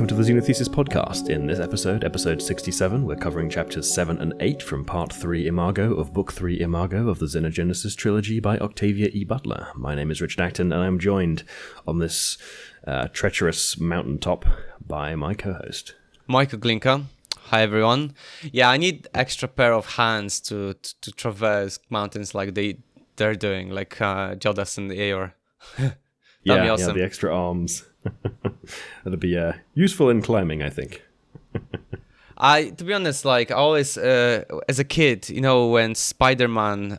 welcome to the Xenogenesis podcast. In this episode, episode 67, we're covering chapters 7 and 8 from part 3 Imago of book 3 Imago of the Xenogenesis trilogy by Octavia E. Butler. My name is Richard Acton, and I'm joined on this treacherous mountaintop by my co-host, Michael Glinka. Hi everyone. Yeah, I need extra pair of hands to traverse mountains like they're doing, like Jodahs and Aaor. That'd be awesome. Yeah, the extra arms. That'd be useful in climbing, I think. To be honest, like I always, as a kid, you know, when Spider-Man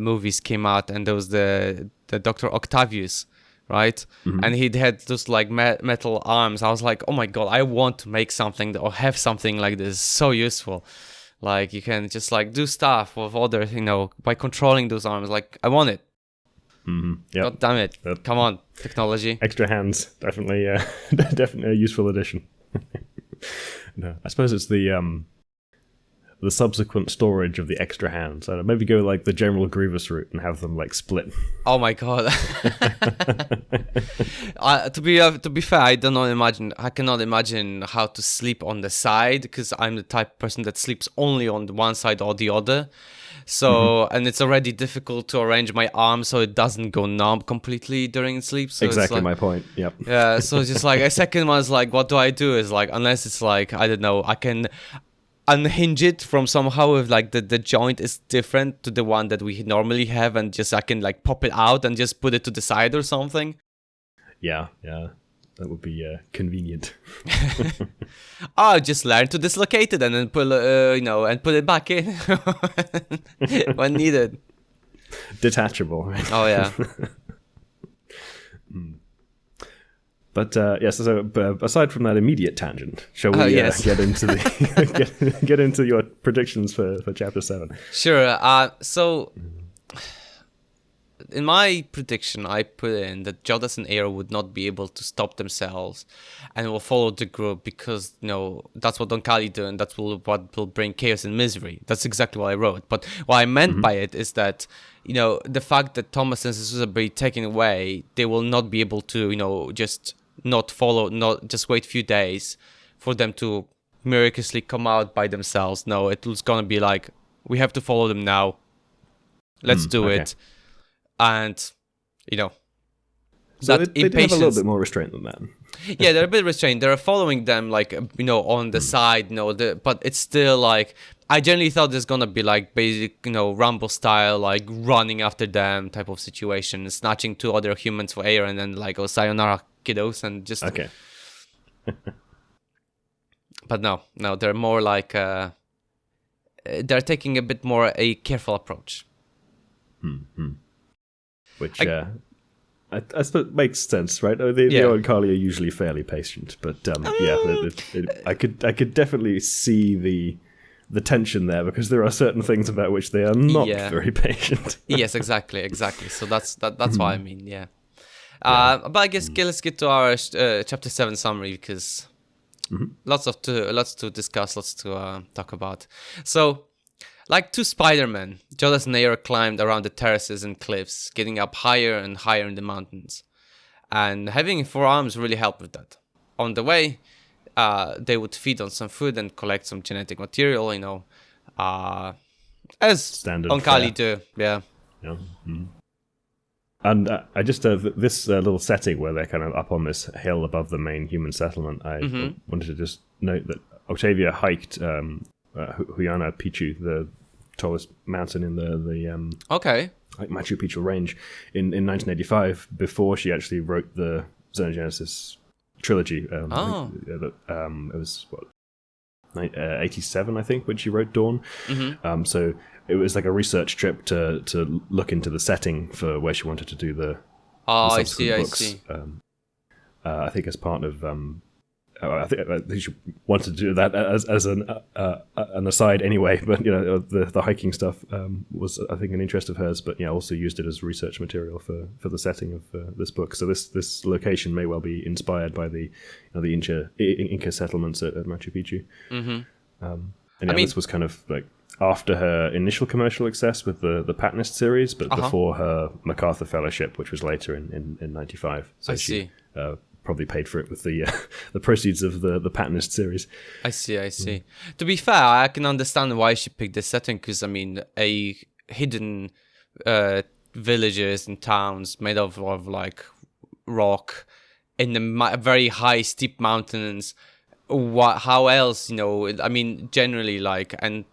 movies came out, and there was the Dr. Octavius, right? Mm-hmm. And he had those like metal arms. I was like, oh my god, I want to make something or have something like this. So useful. Like you can just like do stuff with other, you know, by controlling those arms. Like I want it. Mm-hmm. Yep. God damn it! Come on, technology. Extra hands, definitely, definitely a useful addition. No, I suppose it's the subsequent storage of the extra hands. I don't know, maybe go like the General Grievous route and have them like split. Oh my god! To be fair, I cannot imagine how to sleep on the side, because I'm the type of person that sleeps only on the one side or the other. So, and it's already difficult to arrange my arm so it doesn't go numb completely during sleep. So exactly it's like, my point. Yep. Yeah. So just like a second one is like, what do I do? Is like, unless it's like, I don't know, I can unhinge it from somehow if like the joint is different to the one that we normally have, and just I can like pop it out and just put it to the side or something. Yeah. That would be convenient. Just learn to dislocate it and then pull, and put it back in when needed. Detachable, right? Oh yeah. But yes. So aside from that immediate tangent, shall we get into the get into your predictions for chapter 7? Sure. So. In my prediction, I put in that Jodahs and Aaor would not be able to stop themselves and will follow the group because, you know, that's what Oankali do, and that's what will bring chaos and misery. That's exactly what I wrote. But what I meant by it is that, you know, the fact that Thomas and Santos will be taken away, they will not be able to, you know, just not follow, not just wait a few days for them to miraculously come out by themselves. No, it was going to be like, we have to follow them now. Let's do it. And, you know, so they have a little bit more restraint than that. Yeah, they're a bit restrained. They're following them, like, you know, on the side, you know, but it's still like, I generally thought there's going to be like basic, you know, Rumble style, like running after them type of situation, snatching 2 other humans for Aaor and then like, oh, sayonara, kiddos, and just... Okay. But no, they're more like, they're taking a bit more a careful approach. Which I suppose makes sense, right? The Oankali are usually fairly patient, but I could definitely see the tension there, because there are certain things about which they are not very patient. Yes, exactly. So that's what I mean. Yeah. But I guess let's get to our chapter 7 summary, because lots to discuss, lots to talk about. So. Like 2 Spider-Men, Jodahs and Aaor climbed around the terraces and cliffs, getting up higher and higher in the mountains. And having 4 arms really helped with that. On the way, they would feed on some food and collect some genetic material, you know, as standard Oankali do. Yeah. Mm-hmm. And I just this little setting where they're kind of up on this hill above the main human settlement. I wanted to just note that Octavia hiked Huyana Pichu, the tallest mountain in the like Machu Picchu range in 1985, before she actually wrote the Xenogenesis trilogy. It was 87, I think, when she wrote Dawn. So it was like a research trip to look into the setting for where she wanted to do the subsequent books. I see. I think as part of I think she wanted to do that as an aside anyway, but you know, the hiking stuff was, I think, an interest of hers, but yeah, also used it as research material for the setting of this book. So this location may well be inspired by the Inca settlements at Machu Picchu. This was kind of like after her initial commercial success with the Patanist series, but before her MacArthur Fellowship, which was later in 95. So she probably paid for it with the the proceeds of the Patternist series. I see. To be fair, I can understand why she picked this setting, because I mean, a hidden villages and towns made of like rock in the very high steep mountains. How else, I mean, generally, like, and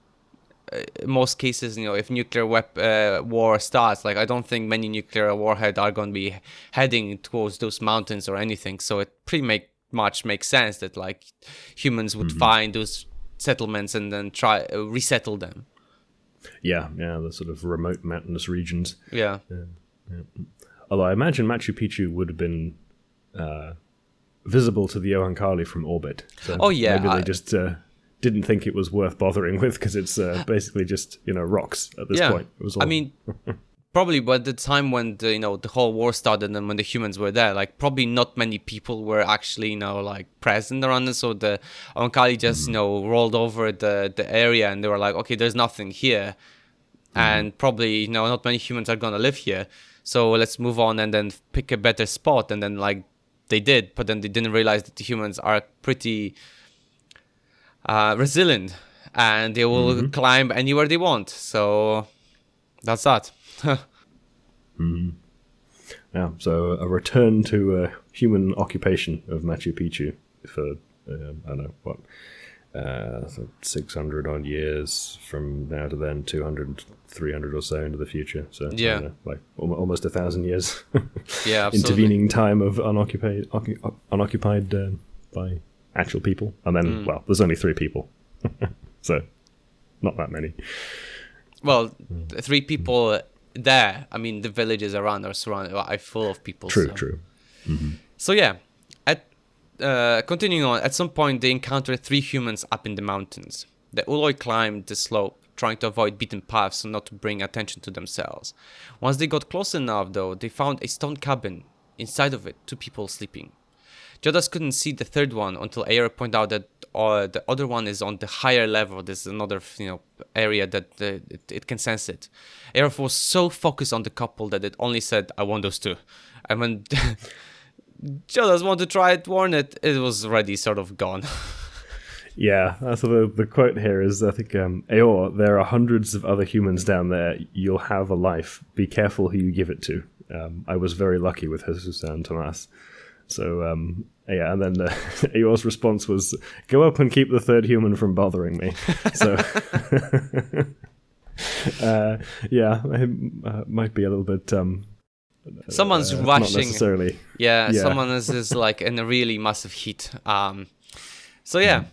in most cases, if nuclear war starts, like, I don't think many nuclear warheads are going to be heading towards those mountains or anything. So it pretty much makes sense that, like, humans would find those settlements and then try resettle them. Yeah, the sort of remote mountainous regions. Yeah. Although I imagine Machu Picchu would have been visible to the Oankali from orbit. So maybe they just didn't think it was worth bothering with, because it's basically just rocks at this point. It was all... I mean, probably by the time when the whole war started and when the humans were there, like, probably not many people were actually like present around it. So the Oankali just rolled over the area, and they were like, okay, there's nothing here, and probably not many humans are gonna live here. So let's move on and then pick a better spot, and then like. They did, but then they didn't realize that the humans are pretty resilient, and they will climb anywhere they want. So that's that. Yeah, so a return to human occupation of Machu Picchu for, I don't know, what, 600 odd years from now to then, 200, 300 or so into the future. So yeah, like almost 1,000 years. Yeah, intervening time of unoccupied by actual people, and then there's only 3 people, so not that many. Well, 3 people there. I mean, the villages around are full of people. True. So yeah. Continuing on, at some point they encountered 3 humans up in the mountains. The Ooloi climbed the slope, trying to avoid beaten paths so not to bring attention to themselves. Once they got close enough, though, they found a stone cabin. Inside of it, 2 people sleeping. Jodahs couldn't see the third one until Aaor pointed out that the other one is on the higher level. There's another area that it can sense it. Aaor was so focused on the couple that it only said, "I want those 2." And when Jodahs wanted to try it, warn it was already sort of gone. Yeah, so the quote here is, I think, Aaor, there are hundreds of other humans down there. You'll have a life. Be careful who you give it to. I was very lucky with Jesus and Tomas. So, yeah, and then Aaor's response was, go up and keep the third human from bothering me. So, yeah, it might be a little bit... someone's rushing. Not necessarily. Yeah, someone is like in a really massive heat. So yeah.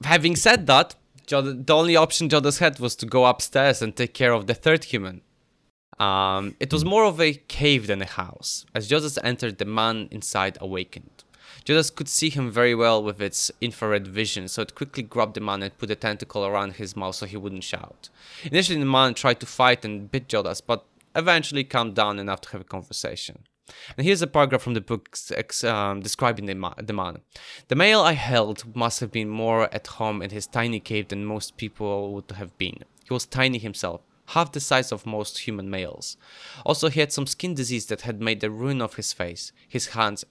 Having said that, the only option Jodahs had was to go upstairs and take care of the third human. It was more of a cave than a house. As Jodahs entered, the man inside awakened. Jodahs could see him very well with its infrared vision, so it quickly grabbed the man and put a tentacle around his mouth so he wouldn't shout. Initially, the man tried to fight and bit Jodahs, but eventually calmed down enough to have a conversation. And here's a paragraph from the book describing the man. The male I held must have been more at home in his tiny cave than most people would have been. He was tiny himself, half the size of most human males. Also, he had some skin disease that had made a ruin of his face, his hands,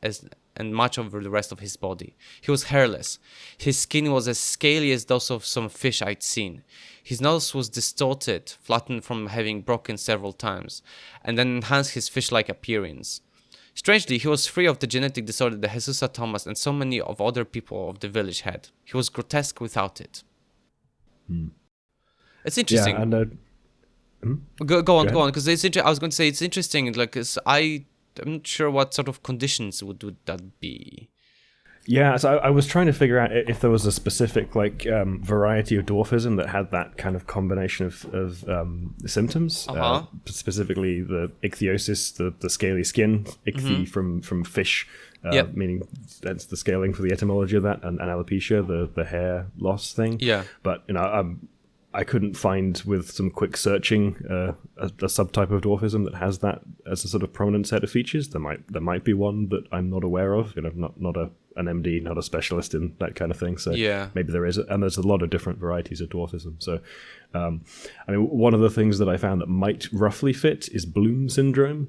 and much of the rest of his body. He was hairless. His skin was as scaly as those of some fish I'd seen. His nose was distorted, flattened from having broken several times, and then enhanced his fish-like appearance. Strangely, he was free of the genetic disorder that Jesus Thomas and so many of other people of the village had. He was grotesque without it. It's interesting. Yeah, and go on, because I was going to say it's interesting. Like, I'm not sure what sort of conditions would that be. Yeah, so I was trying to figure out if there was a specific variety of dwarfism that had that kind of combination of symptoms. Specifically, the ichthyosis, the scaly skin, ichthy from fish, meaning that's the scaling for the etymology of that, and alopecia, the hair loss thing. Yeah, but I couldn't find with some quick searching a subtype of dwarfism that has that as a sort of prominent set of features. There might be one that I'm not aware of. Not an MD, not a specialist in that kind of thing. So maybe there is, and there's a lot of different varieties of dwarfism. So, I mean, one of the things that I found that might roughly fit is Bloom syndrome.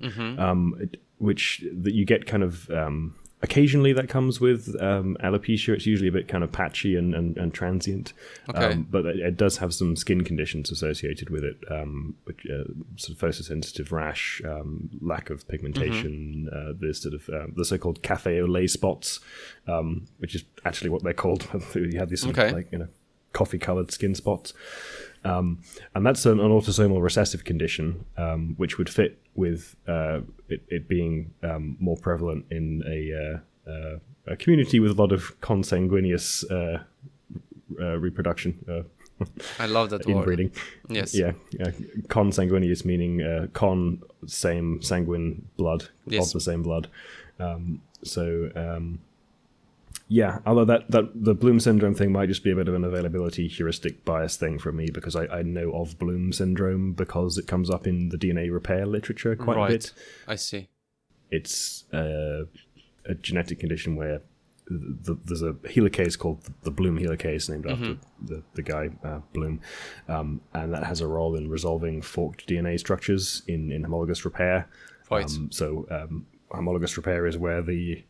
which that you get kind of occasionally that comes with alopecia. It's usually a bit kind of patchy and transient. Okay. But it does have some skin conditions associated with it, which sort of photosensitive rash, lack of pigmentation, there's sort of the so-called cafe au lait spots, which is actually what they're called. You have these sort of like, coffee-colored skin spots. And that's an autosomal recessive condition, which would fit with it being more prevalent in a community with a lot of consanguineous reproduction. I love that inbreeding. Word. Yes. Yeah. Consanguineous meaning same sanguine blood, of the same blood. Yeah, although that the Bloom syndrome thing might just be a bit of an availability heuristic bias thing for me, because I know of Bloom syndrome because it comes up in the DNA repair literature quite a bit. I see. It's a genetic condition where there's a helicase called the Bloom helicase, named after the guy Bloom, and that has a role in resolving forked DNA structures in homologous repair. Right. Homologous repair is where the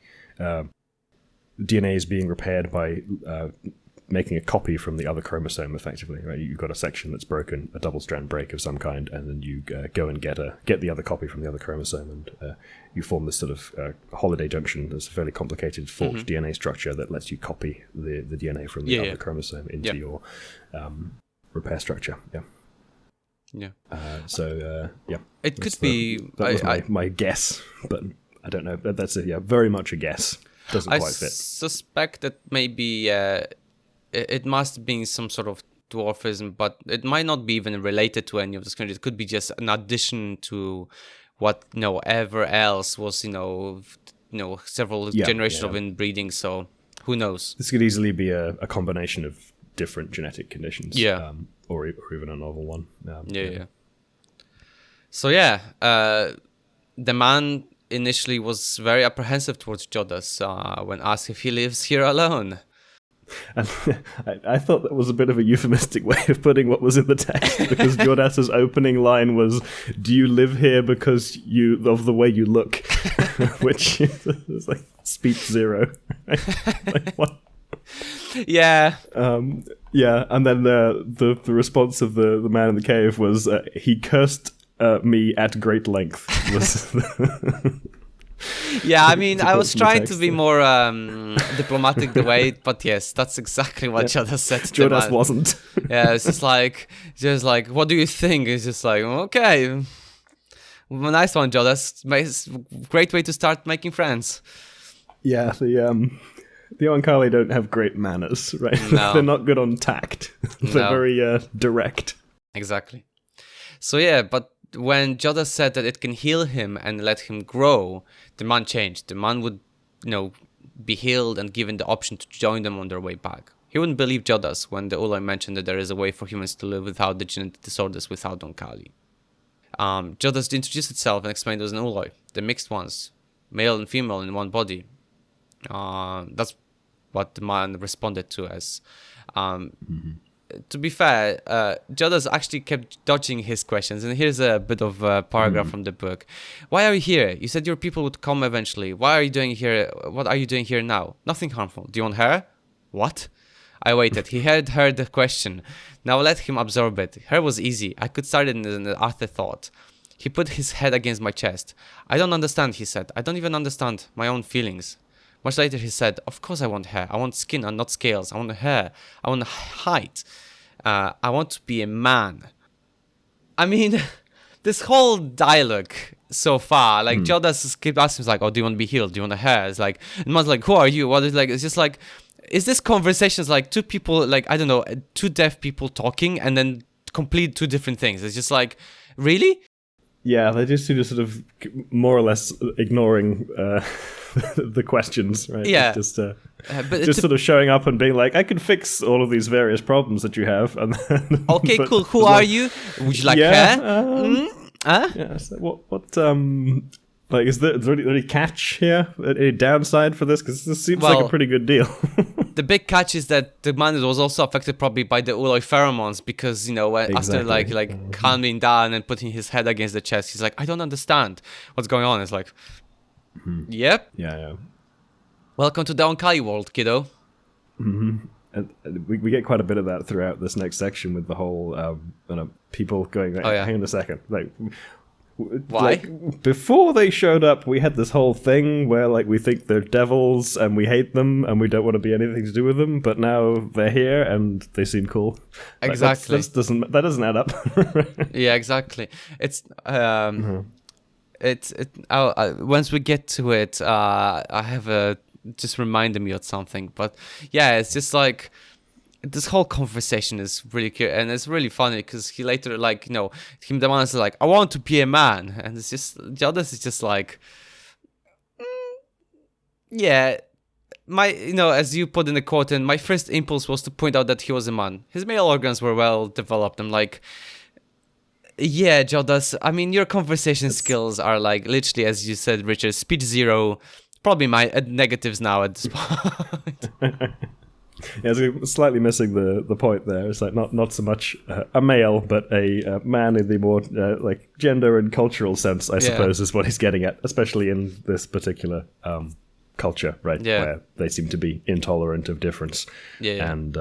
DNA is being repaired by making a copy from the other chromosome, effectively. Right? You've got a section that's broken, a double-strand break of some kind, and then you go and get the other copy from the other chromosome, and you form this sort of holiday junction. That's a fairly complicated forked DNA structure that lets you copy the DNA from the other chromosome into your repair structure. Yeah. Yeah. It could be. That was my guess, but I don't know. That's very much a guess. Doesn't quite fit. I suspect that maybe it must have been some sort of dwarfism, but it might not be even related to any of this country. It could be just an addition to what ever else was several generations of inbreeding. So who knows? This could easily be a combination of different genetic conditions. Yeah, or even a novel one. So the man initially was very apprehensive towards Jodahs when asked if he lives here alone. And I thought that was a bit of a euphemistic way of putting what was in the text, because Jodahs' opening line was, "Do you live here because of the way you look?" Which is like speech zero. Like, what? Yeah. And then the response of the man in the cave was, he cursed me at great length. Yeah, I mean, I was trying to be more diplomatic the way, but yes, that's exactly what Jodahs said to Jodahs the man. Wasn't. Yeah, it's just like, what do you think? It's just like, okay, nice one, Jodahs. Great way to start making friends. Yeah, the Oankali don't have great manners, right? No. They're not good on tact. They're very direct. Exactly. So but when Jodahs said that it can heal him and let him grow, the man changed. The man would, be healed and given the option to join them on their way back. He wouldn't believe Jodahs when the Ooloi mentioned that there is a way for humans to live without the genetic disorders without Oankali. Jodahs introduced itself and explained it was an Ooloi, the mixed ones, male and female in one body. That's what the man responded to as. To be fair, Jodahs actually kept dodging his questions, and here's a bit of a paragraph from the book. Why are you here? You said your people would come eventually. Why are you doing here? What are you doing here now? Nothing harmful. Do you want hair? What? I waited. He had heard the question. Now let him absorb it. Hair was easy. I could start it in an afterthought. He put his head against my chest. I don't understand, he said. I don't even understand my own feelings. Much later he said, of course I want hair. I want skin and not scales. I want hair. I want height. I want to be a man. I mean, this whole dialogue so far, like Jodahs keep asking, like, oh, do you want to be healed? Do you want a hair? It's like, and man's like, who are you? What is like? It's just like, is this conversations like two people, like, I don't know, two deaf people talking and then complete two different things? It's just like, really? Yeah, they just seem to sort of more or less ignoring the questions, right? Yeah. Just sort of showing up and being like, I can fix all of these various problems that you have. And then, okay, cool. Who are you? Would you like hair? Yeah, so what like, is there any catch here? Any downside for this? Because this seems like a pretty good deal. The big catch is that the man was also affected probably by the Ooloi pheromones, because, after like calming down and putting his head against the chest, he's like, I don't understand what's going on. It's like, Yep. Yeah. Welcome to the Oankali world, kiddo. And we get quite a bit of that throughout this next section with the whole people going, hang on a second, why? Before they showed up, we had this whole thing where we think they're devils and we hate them and we don't want to be anything to do with them, but now they're here and they seem cool. Exactly. That doesn't add up. Yeah, exactly. It's once we get to it, I have just reminded me of something, but yeah, it's just this whole conversation is really cute, and it's really funny because he later, him the man is like, I want to be a man, and it's just Jodahs is just yeah, as you put in the quote, and my first impulse was to point out that he was a man. His male organs were well developed. I'm like, yeah, Jodahs, I mean, your conversation skills are literally, as you said, Richard, speech 0, probably my negatives now at this point. Yeah, it's slightly missing the point there. It's not so much a male, but a man in the more gender and cultural sense, I suppose, is what he's getting at, especially in this particular culture, right? Yeah. Where they seem to be intolerant of difference. Yeah. And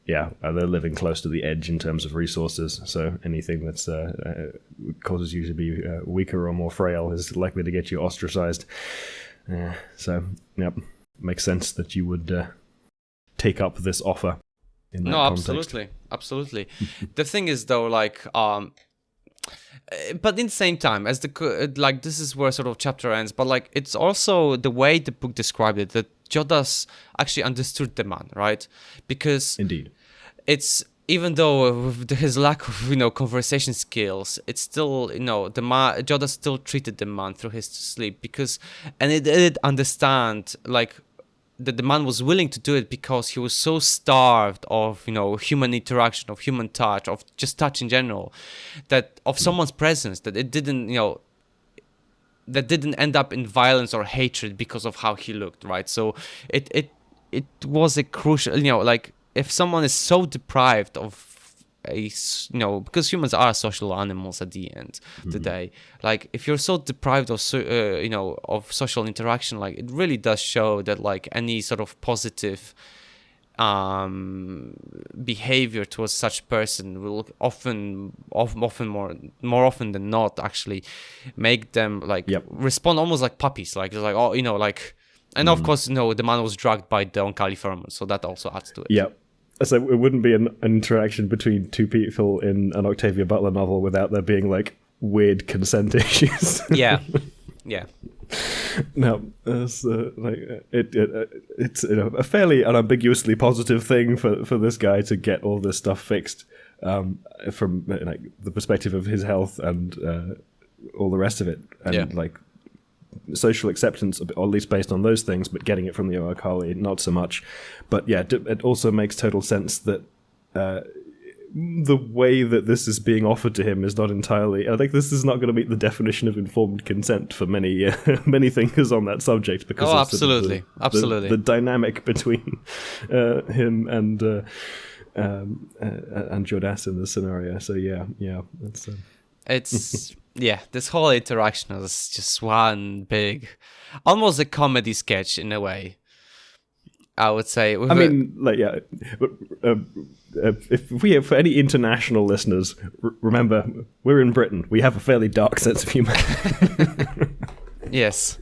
they're living close to the edge in terms of resources. So anything that's causes you to be weaker or more frail is likely to get you ostracized. So, yep, makes sense that you would take up this offer in that context. Absolutely. The thing is, though, but in the same time, as this is where sort of chapter ends, but it's also the way the book described it, that Jodahs actually understood the man, right? Because indeed, it's, even though with his lack of conversation skills, it's still Jodahs still treated the man through his sleep, and it did understand that the man was willing to do it because he was so starved of human interaction, of human touch, of just touch in general, that of someone's presence, that it didn't that didn't end up in violence or hatred because of how he looked, right? So it was a crucial, if someone is so deprived of because humans are social animals at the end of the day, if you're so deprived of of social interaction, it really does show that any sort of positive behavior towards such person will often more often than not actually make them respond almost like puppies, and of course the man was drugged by the Oankali pheromone, so that also adds to it. Yeah. So it wouldn't be an interaction between two people in an Octavia Butler novel without there being weird consent issues. Yeah. No, it's a fairly unambiguously positive thing for this guy to get all this stuff fixed from the perspective of his health and all the rest of it, and social acceptance, or at least based on those things, but getting it from the Oankali, not so much. But yeah, it also makes total sense that the way that this is being offered to him is not entirely... I think this is not going to meet the definition of informed consent for many many thinkers on that subject, because absolutely. The dynamic between him and Jodahs in this scenario. So yeah, that's... It's... Yeah, this whole interaction is just one big, almost a comedy sketch in a way, I would say. If we have, for any international listeners, remember, we're in Britain. We have a fairly dark sense of humor. Yes.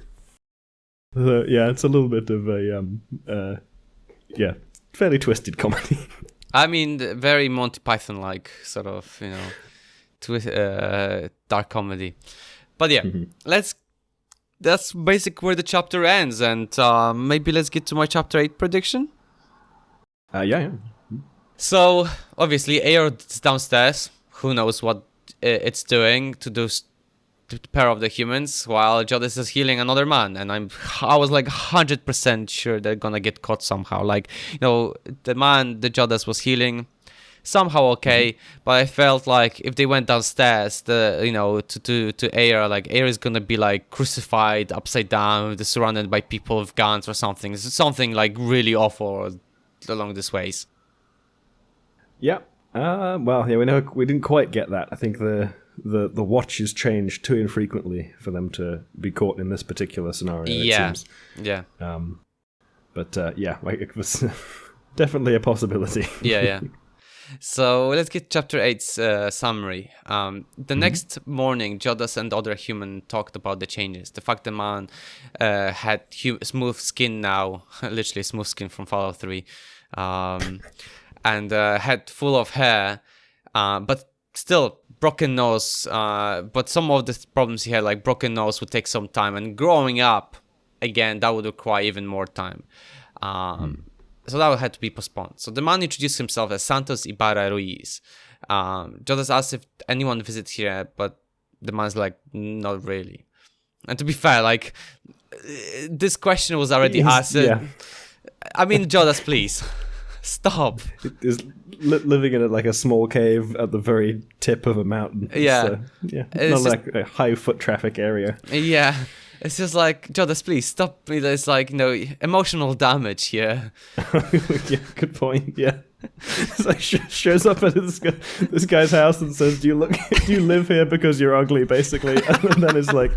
It's a little bit of a, fairly twisted comedy. I mean, very Monty Python-like, sort of, dark comedy. But yeah, that's basically where the chapter ends, and maybe let's get to my chapter 8 prediction. Yeah. So obviously Aaor is downstairs. Who knows what it's doing to the pair of the humans, while Jodahs is healing another man, and I was 100% sure they're gonna get caught somehow. The man the Jodahs was healing, somehow okay, but I felt like if they went downstairs, to Aaor, Aaor is gonna be crucified upside down, surrounded by people with guns or something. It's something really awful along this ways. Yeah. We know we didn't quite get that. I think the the watches change too infrequently for them to be caught in this particular scenario. Yeah, it seems. Yeah. Like it was definitely a possibility. Yeah. So let's get chapter 8's summary. The next morning, Jodahs and other human talked about the changes. The fact the man had smooth skin now, literally smooth skin from Fallout 3, and head full of hair, but still broken nose. But some of the problems he had, like broken nose, would take some time, and growing up again, that would require even more time. So that had to be postponed. So the man introduced himself as Santos Ibarra Ruiz. Jodahs asked if anyone visits here, but the man's like, not really. And to be fair, like, this question was already asked. Yeah. I mean, Jodahs, please, stop. Is living in a small cave at the very tip of a mountain. Yeah. It's not like a high foot traffic area. Yeah. It's just like, Jodahs, please stop. There's like, emotional damage here. Yeah, good point. Yeah, it's like shows up at this guy's house and says, "Do you live here because you're ugly?" Basically, and then it's like,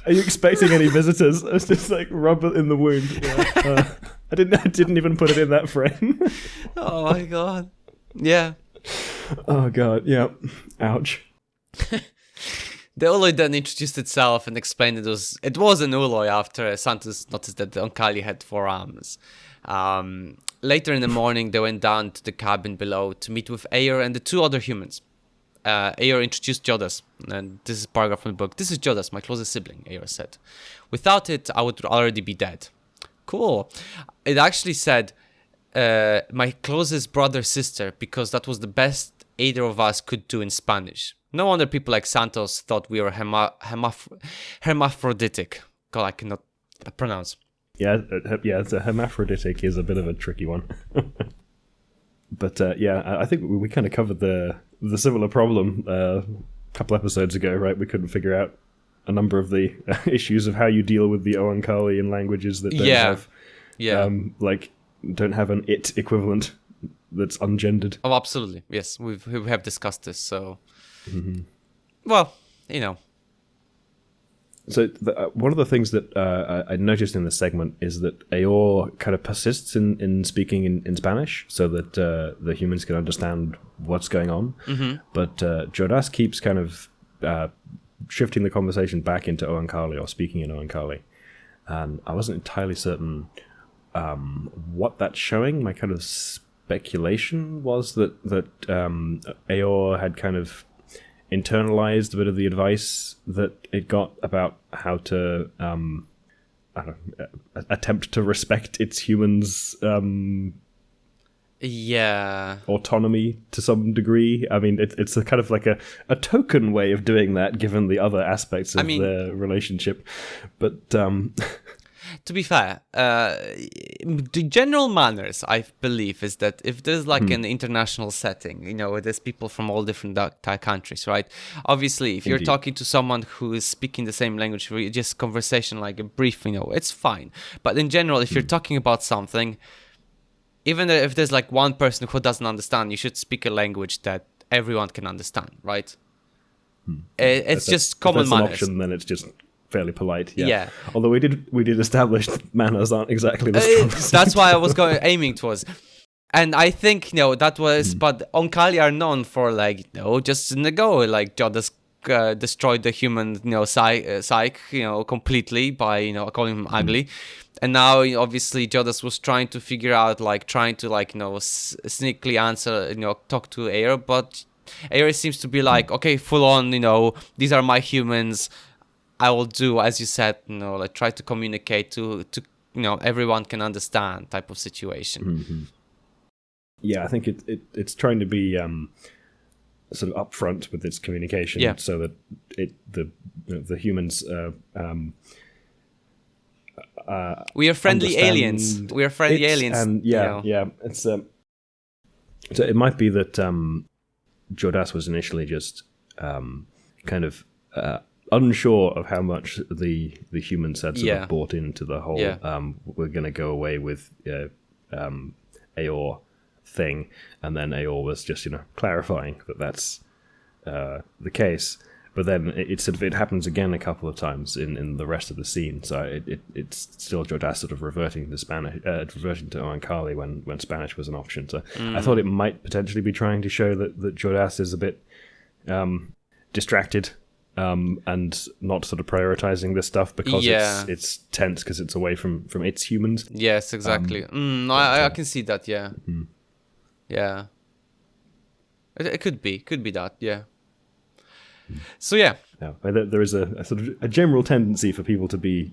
"Are you expecting any visitors?" It's just like rub it in the wound. Yeah. I didn't even put it in that frame. Oh my god. Yeah. Oh god. Yeah. Ouch. The Ooloi then introduced itself and explained it was an Ooloi after Santos noticed that the Oankali had 4 arms. Later in the morning, they went down to the cabin below to meet with Aaor and the 2 other humans. Aaor introduced Jodahs, and this is a paragraph from the book. "This is Jodahs, my closest sibling," Aaor said. "Without it, I would already be dead." Cool. It actually said, "my closest brother-sister," because that was the best either of us could do in Spanish. No wonder people like Santos thought we were hermaphroditic. God, I cannot pronounce. Yeah, it's a hermaphroditic is a bit of a tricky one. But I think we kind of covered the similar problem a couple episodes ago, right? We couldn't figure out a number of the issues of how you deal with the Oankali in languages that don't don't have an it equivalent that's ungendered. Oh, absolutely. Yes, we have discussed this, so... Well, So one of the things that I noticed in this segment is that Aaor kind of persists in speaking in Spanish so that the humans can understand what's going on. But Jodahs keeps kind of shifting the conversation back into Oankali or speaking in Oankali. And I wasn't entirely certain what that's showing. My kind of speculation was that Aaor had kind of internalized a bit of the advice that it got about how to attempt to respect its humans' autonomy to some degree. I mean, it's a kind of like a token way of doing that, given the other aspects of their relationship. But to be fair, the general manners, I believe, is that if there's like an international setting, there's people from all different countries, right? Obviously, if you're talking to someone who is speaking the same language, just conversation, like a brief, it's fine. But in general, if you're talking about something, even if there's like one person who doesn't understand, you should speak a language that everyone can understand, right? It's just common manners. If that's an option, then it's just fairly polite. Yeah. Although we did establish that manners aren't exactly the strongest. That's why I was aiming towards. And I think that was, but Oankali are known for just in the go, like Jodahs destroyed the human psyche completely by calling him ugly. And now obviously Jodahs was trying to figure out sneakily answer, talk to Aaor, but Aaor seems to be like, okay, full on, these are my humans. I will do, as you said, try to communicate to everyone can understand type of situation. Yeah, I think it's trying to be sort of upfront with its communication, so that the humans we are friendly aliens. We are friendly aliens, and it's so it might be that Jodahs was initially just kind of unsure of how much the humans had sort of bought into the whole we're going to go away with Aaor thing, and then Aaor was just clarifying that's the case. But then it happens again a couple of times in the rest of the scene. So it's still Jodahs sort of reverting to Oankali when Spanish was an option. So I thought it might potentially be trying to show that Jodahs is a bit distracted and not sort of prioritizing this stuff because it's tense because it's away from its humans. Yes, exactly. I can see that. Yeah, yeah. It could be that. Yeah. So yeah, there is a sort of a general tendency for people to be,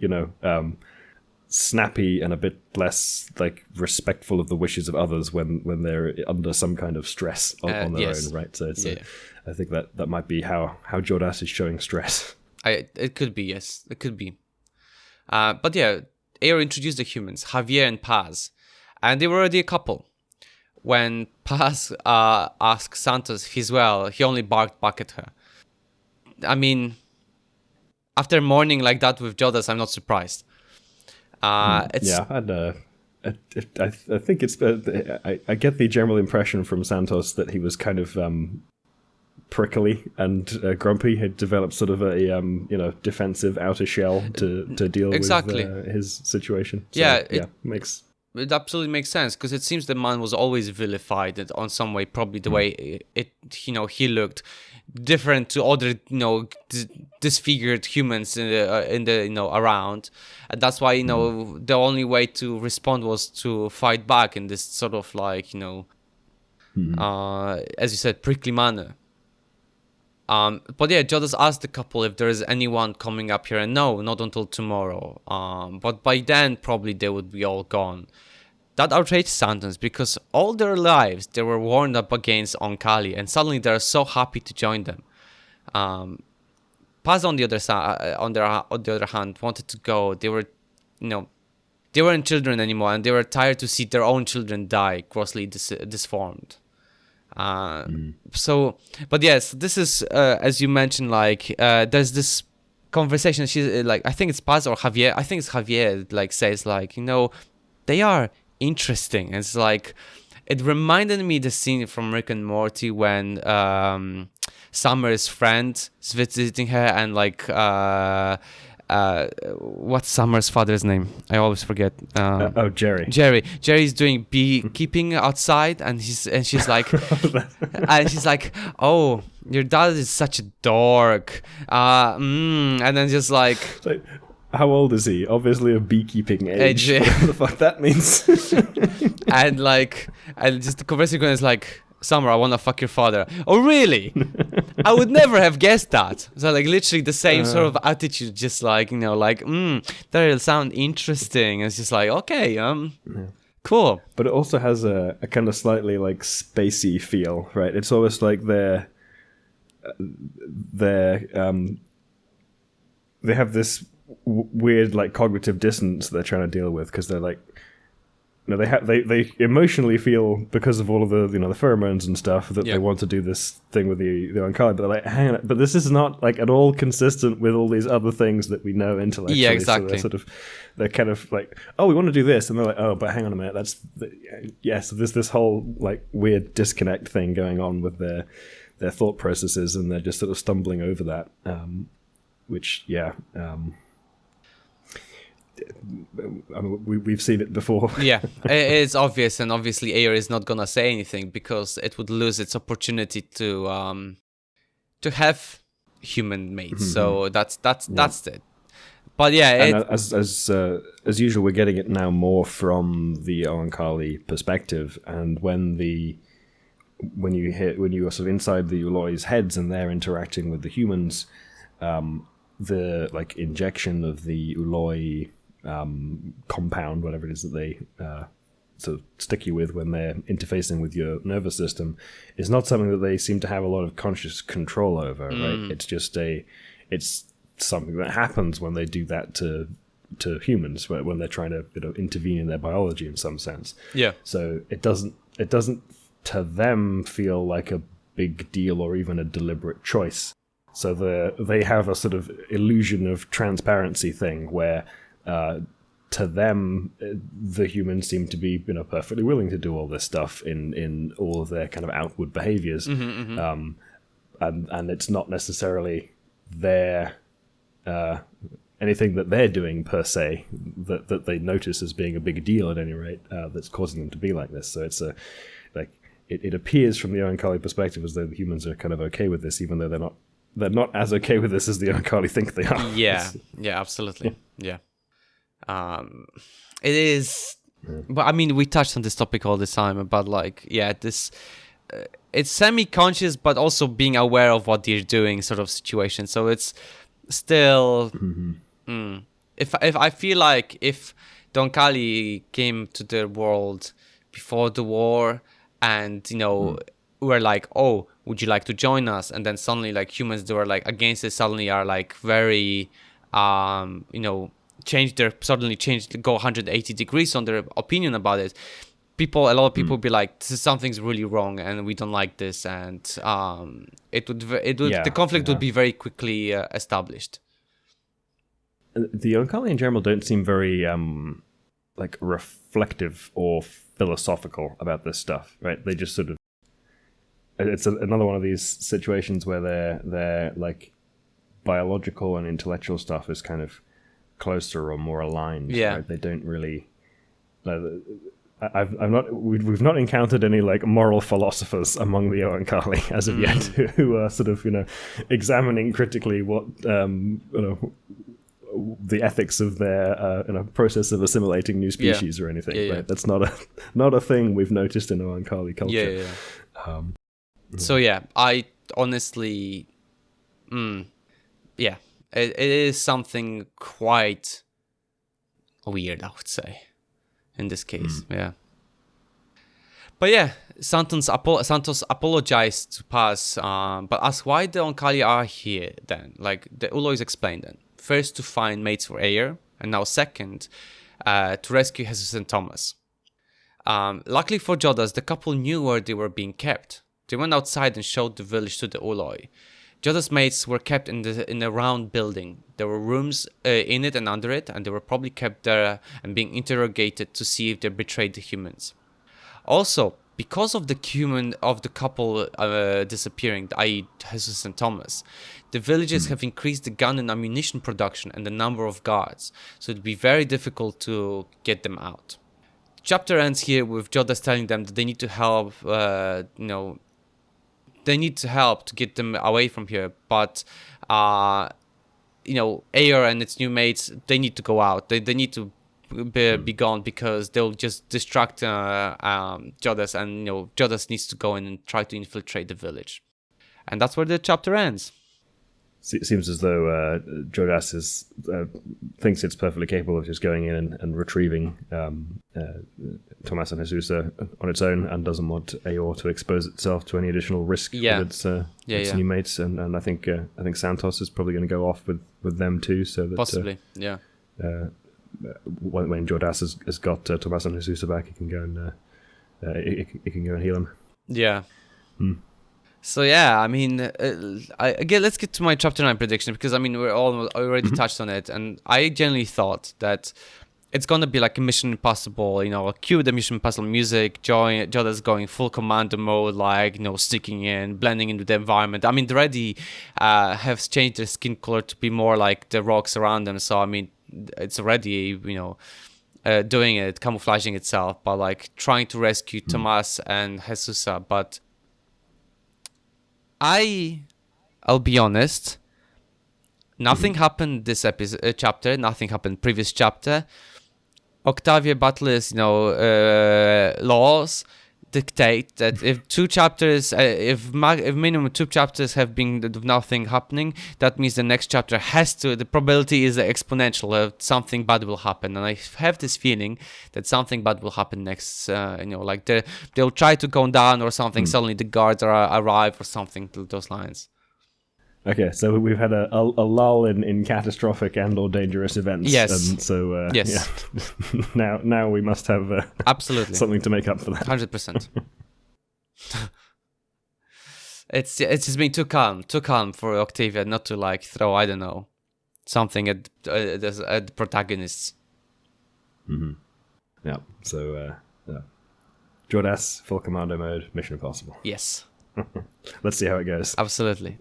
snappy and a bit less like respectful of the wishes of others when they're under some kind of stress on their own, right? So it's I think that might be how Jodahs is showing stress. It could be, yes, it could be. But yeah, Aaor introduced the humans, Javier and Paz, and they were already a couple. When Paz asked Santos if he's well, he only barked back at her. I mean, after mourning like that with Jodahs, I'm not surprised. I think it's. I get the general impression from Santos that he was kind of prickly and grumpy. Had developed sort of a defensive outer shell to deal with his situation. So, It absolutely makes sense because it seems the man was always vilified on some way, probably the way he looked different to other disfigured humans in the around, and that's why the only way to respond was to fight back in this sort of like as you said, prickly manner. But yeah, Jodahs asked the couple if there is anyone coming up here, and no, not until tomorrow. But by then, probably they would be all gone. That outraged Santos because all their lives they were warned up against Oankali, and suddenly they're so happy to join them. Paz, on the other hand, wanted to go. They were, they weren't children anymore, and they were tired to see their own children die, grossly disformed. So, but yes, this is as you mentioned, like there's this conversation. She's like, I think it's Paz or Javier. I think it's Javier. Like says like, they are interesting. It's like it reminded me the scene from Rick and Morty when Summer's friend is visiting her and like what's Summer's father's name? I always forget. Jerry. Jerry's doing beekeeping outside, and she's like, oh, your dad is such a dork. And then just like. How old is he? Obviously a beekeeping age. Whatever the fuck that means. and just the conversation is like, Summer, I want to fuck your father. Oh, really? I would never have guessed that. So like literally the same sort of attitude, just like, that'll sound interesting. And it's just like, okay, cool. But it also has a kind of slightly like spacey feel, right? It's almost like they have this weird like cognitive dissonance they're trying to deal with because they're like they emotionally feel because of all of the the pheromones and stuff that they want to do this thing with the Oankali, but they're like, hang on, but this is not like at all consistent with all these other things that we know intellectually. Yeah, exactly. So they're kind of like, oh, we want to do this, and they're like, oh, but hang on a minute, so there's this whole like weird disconnect thing going on with their thought processes, and they're just sort of stumbling over that, I mean, we've seen it before. Yeah, it's obvious, and obviously Aaor is not gonna say anything because it would lose its opportunity to have human mates. So that's it. But yeah, as usual, we're getting it now more from the Oankali perspective, and when you are sort of inside the Ooloi's heads and they're interacting with the humans, the like injection of the Ooloi compound, whatever it is that they sort of stick you with when they're interfacing with your nervous system, is not something that they seem to have a lot of conscious control over, right? It's just it's something that happens when they do that to humans, when they're trying to intervene in their biology in some sense. Yeah. So it doesn't to them feel like a big deal or even a deliberate choice. So they have a sort of illusion of transparency thing where to them the humans seem to be perfectly willing to do all this stuff in all of their kind of outward behaviors. and it's not necessarily their anything that they're doing per se that they notice as being a big deal at any rate that's causing them to be like this. So it's it appears from the Oankali perspective as though the humans are kind of okay with this, even though they're not as okay with this as the Oankali think they are. Yeah, absolutely. Yeah. It is, but I mean, we touched on this topic all the time about this. It's semi-conscious, but also being aware of what they're doing, sort of situation. So it's still. If I feel like if the Oankali came to the world before the war, and we're like, oh, would you like to join us? And then suddenly, like, humans that were like against it suddenly are like very, go 180 degrees on their opinion about it. A lot of people be like, something's really wrong and we don't like this, and the conflict would be very quickly established. The Oankali in general don't seem very reflective or philosophical about this stuff, right? They just sort of, it's another one of these situations where their like biological and intellectual stuff is kind of closer or more aligned. Yeah, right? They don't really. We've not encountered any like moral philosophers among the Oankali as of yet who are sort of examining critically what the ethics of their process of assimilating new species or anything. Right? That's not a thing we've noticed in Oankali culture. So I honestly, it is something quite weird, I would say, in this case. But Santos apologized to Paz, but asked why the Oankali are here then. Like, the Ooloi explained then. First, to find mates for Aaor, and now second, to rescue Jesus and Thomas. Luckily for Jodahs, the couple knew where they were being kept. They went outside and showed the village to the Ooloi. Jodahs' mates were kept in a round building. There were rooms in it and under it, and they were probably kept there and being interrogated to see if they betrayed the humans. Also, because of the couple disappearing, i.e. Jesus and Thomas, the villagers have increased the gun and ammunition production and the number of guards, so it'd be very difficult to get them out. The chapter ends here with Jodahs telling them that they need to help, they need to help to get them away from here, but Aaor and its new mates, they need to go out. They need to be gone because they'll just distract Jodahs, and Jodahs needs to go in and try to infiltrate the village. And that's where the chapter ends. It seems as though Jodahs thinks it's perfectly capable of just going in and retrieving Thomas and Jesus on its own, and doesn't want Aaor to expose itself to any additional risk with its new mates. And I think Santos is probably going to go off with them too, so that possibly, when Jodahs has got Thomas and Jesus back, he can go and heal him. Yeah. So I mean, again, let's get to my chapter 9 prediction, because I mean we're all already touched on it, and I genuinely thought that it's gonna be like a Mission Impossible, cue the Mission Impossible music, Jodahs going full commando mode, like sticking in, blending into the environment. I mean, they already have changed their skin color to be more like the rocks around them, so I mean, it's already doing it, camouflaging itself, but like trying to rescue Thomas and Jesus, but I'll be honest, nothing happened this chapter, nothing happened previous chapter. Octavia Butler's, laws dictate that if two chapters, if minimum 2 chapters have been with nothing happening, that means the next chapter the probability is exponential that something bad will happen. And I have this feeling that something bad will happen next, like they'll try to go down or something, suddenly the guards arrive or something to those lines. Okay, so we've had a lull in catastrophic and or dangerous events. Yes. And so yes. Yeah. now we must have absolutely something to make up for that. 100%. It's just been too calm for Octavia not to like throw, I don't know, something at the protagonists. Yeah. So Jodahs full commando mode, Mission Impossible. Yes. Let's see how it goes. Absolutely.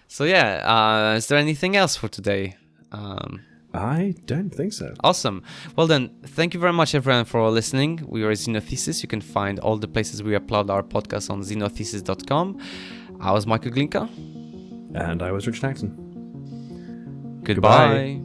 So yeah, is there anything else for today? I don't think so. Awesome. Well then, thank you very much everyone for listening. We are Xenothesis. You can find all the places we upload our podcast on xenothesis.com. I was Michael Glinka. And I was Richard Acton. Goodbye.